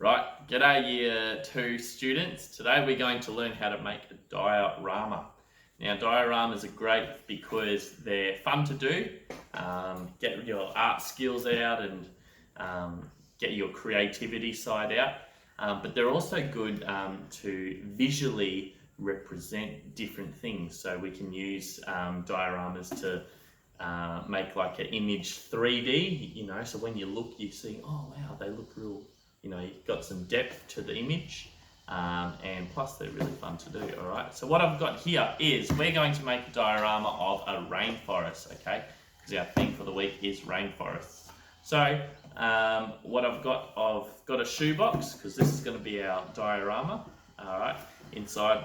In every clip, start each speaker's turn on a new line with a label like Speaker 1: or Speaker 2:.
Speaker 1: Right, g'day Year 2 students. Today we're going to learn how to make a diorama. Now dioramas are great because they're fun to do, get your art skills out and get your creativity side out, but they're also good to visually represent different things. So we can use dioramas to make like an image 3D, so when you look you see, oh wow, they look real. You've got some depth to the image, and plus they're really fun to do. All right, so what I've got here is we're going to make a diorama of a rainforest, okay? Because our theme for the week is rainforests. So what I've got a shoebox, because this is going to be our diorama. All right, inside,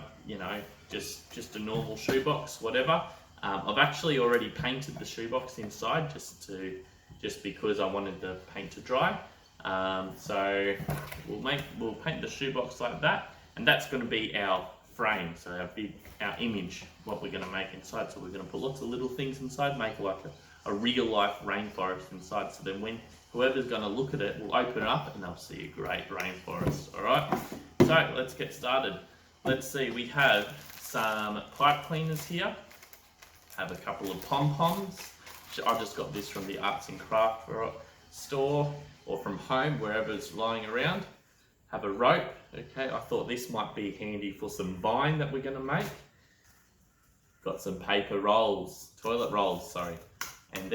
Speaker 1: just a normal shoebox, whatever. I've actually already painted the shoebox inside just because I wanted the paint to dry. So we'll paint the shoebox like that, and that's going to be our frame, so our image, what we're going to make inside. So we're going to put lots of little things inside, make like a real life rainforest inside, so then when whoever's going to look at it will open it up and they'll see a great rainforest. Alright, so let's get started. Let's see, we have some pipe cleaners here, have a couple of pom-poms. I just got this from the arts and craft store or from home, wherever it's lying around. Have a rope, okay, I thought this might be handy for some vine that we're going to make. Got some paper rolls, toilet rolls, sorry, and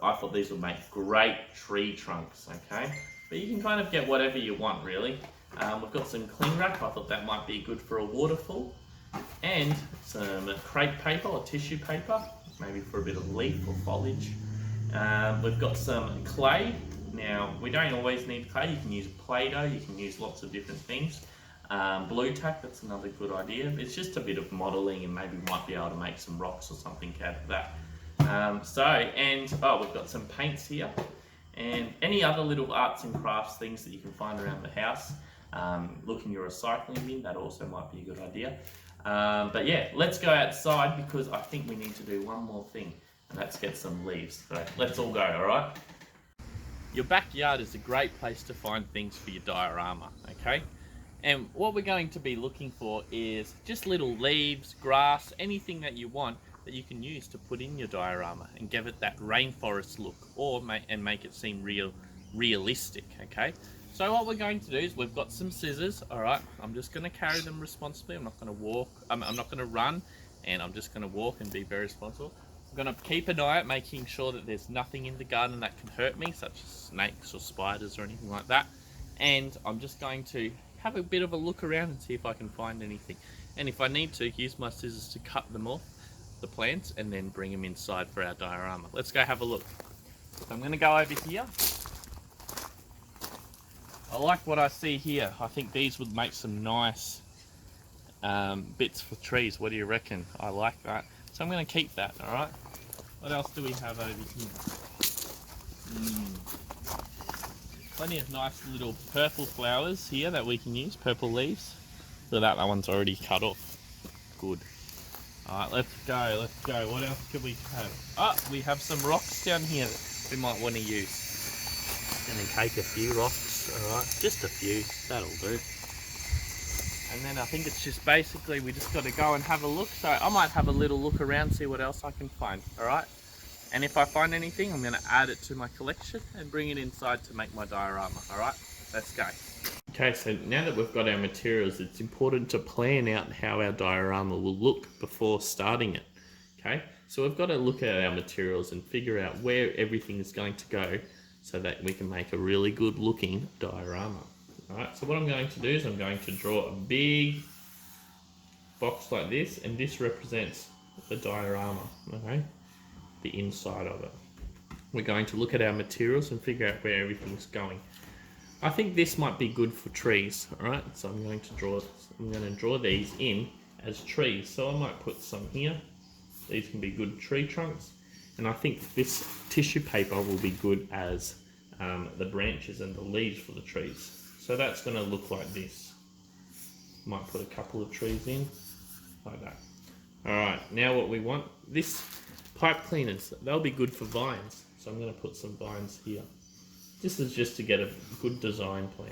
Speaker 1: I thought these would make great tree trunks, okay, but you can kind of get whatever you want really. We've got some cling wrap, I thought that might be good for a waterfall, and some crepe paper or tissue paper, maybe for a bit of leaf or foliage. We've got some clay. Now, we don't always need clay, you can use Play-Doh, you can use lots of different things. Blue tack, that's another good idea. It's just a bit of modelling, and maybe we might be able to make some rocks or something out of that. We've got some paints here, and any other little arts and crafts things that you can find around the house. Look in your recycling bin, that also might be a good idea. But yeah, let's go outside because I think we need to do one more thing, and that's get some leaves. So let's all go, alright? Your backyard is a great place to find things for your diorama, okay? And what we're going to be looking for is just little leaves, grass, anything that you want that you can use to put in your diorama and give it that rainforest look, or make it seem realistic, okay? So what we're going to do is we've got some scissors, all right? I'm just going to carry them responsibly. I'm not going to walk. I'm not going to run, and I'm just going to walk and be very responsible. I'm going to keep an eye out, making sure that there's nothing in the garden that can hurt me, such as snakes or spiders or anything like that. And I'm just going to have a bit of a look around and see if I can find anything. And if I need to, use my scissors to cut them off, the plants, and then bring them inside for our diorama. Let's go have a look. So I'm going to go over here. I like what I see here. I think these would make some nice bits for trees. What do you reckon? I like that. So I'm going to keep that, alright? What else do we have over here? Plenty of nice little purple flowers here that we can use, purple leaves. Look at that one's already cut off. Good. Alright, let's go. What else could we have? Oh, we have some rocks down here that we might want to use. Going to take a few rocks, alright? Just a few, that'll do. And then I think it's just basically we just got to go and have a look. So I might have a little look around, see what else I can find, alright? And if I find anything, I'm going to add it to my collection and bring it inside to make my diorama, alright? Let's go. Okay, so now that we've got our materials, it's important to plan out how our diorama will look before starting it, okay? So we've got to look at our materials and figure out where everything is going to go so that we can make a really good looking diorama. Alright, so what I'm going to do is I'm going to draw a big box like this, and this represents the diorama, okay? The inside of it. We're going to look at our materials and figure out where everything's going. I think this might be good for trees, alright? So I'm going to draw these in as trees. So I might put some here. These can be good tree trunks. And I think this tissue paper will be good as the branches and the leaves for the trees. So that's going to look like this. Might put a couple of trees in, like that. Alright, now what we want, this pipe cleaners, they'll be good for vines. So I'm going to put some vines here. This is just to get a good design plan.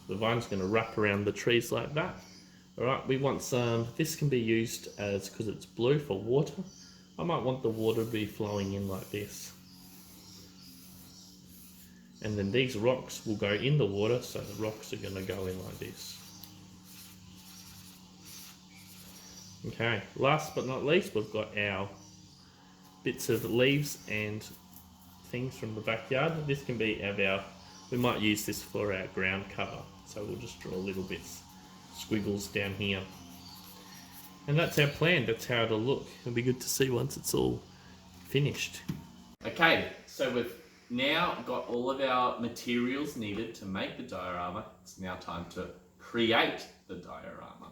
Speaker 1: The vine's going to wrap around the trees like that. Alright, we want some, this can be used as, because it's blue, for water. I might want the water to be flowing in like this. And then these rocks will go in the water, so the rocks are going to go in like this. Okay, last but not least, we've got our bits of leaves and things from the backyard. This can be we might use this for our ground cover. So we'll just draw little bits, squiggles down here. And that's our plan, that's how it'll look. It'll be good to see once it's all finished. Okay, so we've now got all of our materials needed to make the diorama. It's now time to create the diorama.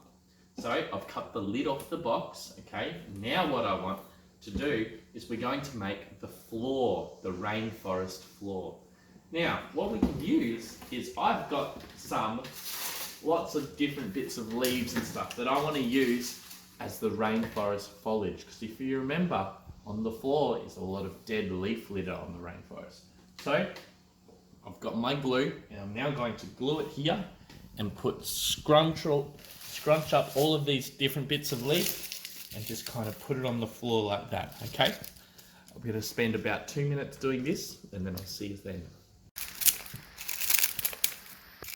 Speaker 1: So I've cut the lid off the box, okay? Now what I want to do is we're going to make the floor, the rainforest floor. Now, what we can use is I've got lots of different bits of leaves and stuff that I want to use as the rainforest foliage. Because if you remember, on the floor is a lot of dead leaf litter on the rainforest. So I've got my glue, and I'm now going to glue it here and scrunch up all of these different bits of leaf and just kind of put it on the floor like that, okay? I'm going to spend about 2 minutes doing this, and then I'll see you then.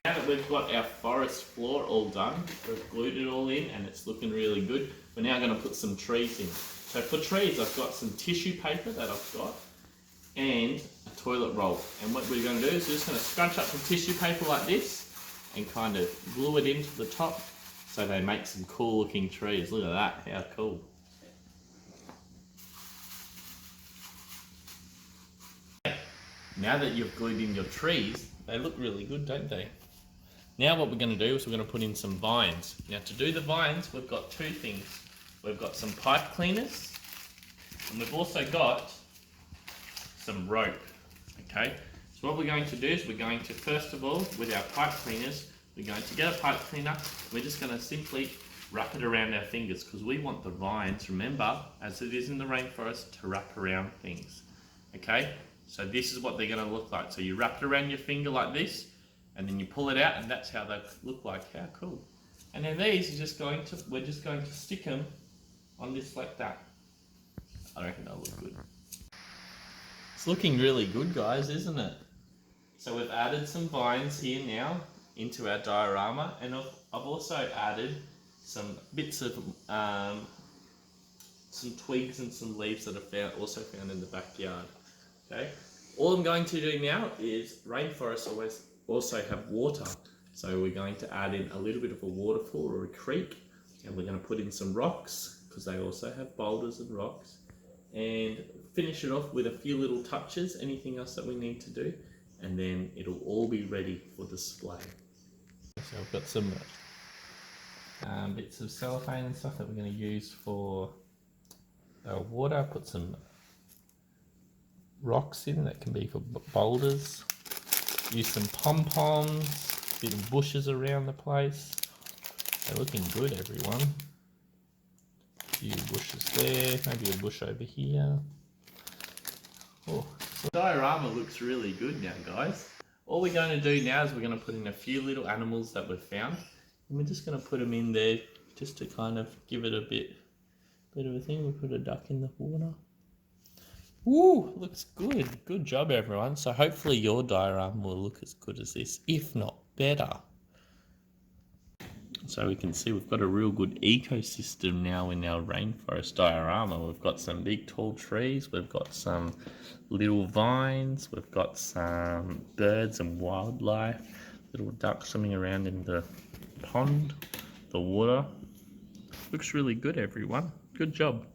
Speaker 1: Now that we've got our forest floor all done, we've glued it all in and it's looking really good, we're now going to put some trees in. So for trees, I've got some tissue paper that I've got and a toilet roll. And what we're going to do is we're just going to scrunch up some tissue paper like this and kind of glue it into the top so they make some cool looking trees. Look at that, how cool. Now that you've glued in your trees, they look really good, don't they? Now what we're going to do is we're going to put in some vines. Now to do the vines, we've got two things. We've got some pipe cleaners, and we've also got some rope, okay? So what we're going to do is we're going to, first of all, with our pipe cleaners, we're going to get a pipe cleaner, we're just going to simply wrap it around our fingers because we want the vines, remember, as it is in the rainforest, to wrap around things, okay? So this is what they're going to look like. So you wrap it around your finger like this, and then you pull it out, and that's how they look like. How cool. And then these are we're just going to stick them on this like that. I reckon they'll look good. It's looking really good, guys, isn't it? So we've added some vines here now into our diorama, and I've also added some bits of some twigs and some leaves that are also found in the backyard. Okay. All I'm going to do now is rainforests also have water, so we're going to add in a little bit of a waterfall or a creek, and we're going to put in some rocks because they also have boulders and rocks, and finish it off with a few little touches, anything else that we need to do, and then it'll all be ready for display. So I've got some bits of cellophane and stuff that we're going to use for our water. Put some rocks in that can be for boulders. Use some pom-poms, bit of bushes around the place. They're looking good, everyone. A few bushes there, maybe a bush over here. Oh, the diorama looks really good now, guys. All we're going to do now is we're going to put in a few little animals that we've found, and we're just going to put them in there just to kind of give it a bit of a thing. We put a duck in the water. Woo, looks good. Good job, everyone. So hopefully your diorama will look as good as this, if not better. So we can see we've got a real good ecosystem now in our rainforest diorama. We've got some big tall trees, we've got some little vines, we've got some birds and wildlife, little ducks swimming around in the pond, the water. Looks really good, everyone. Good job.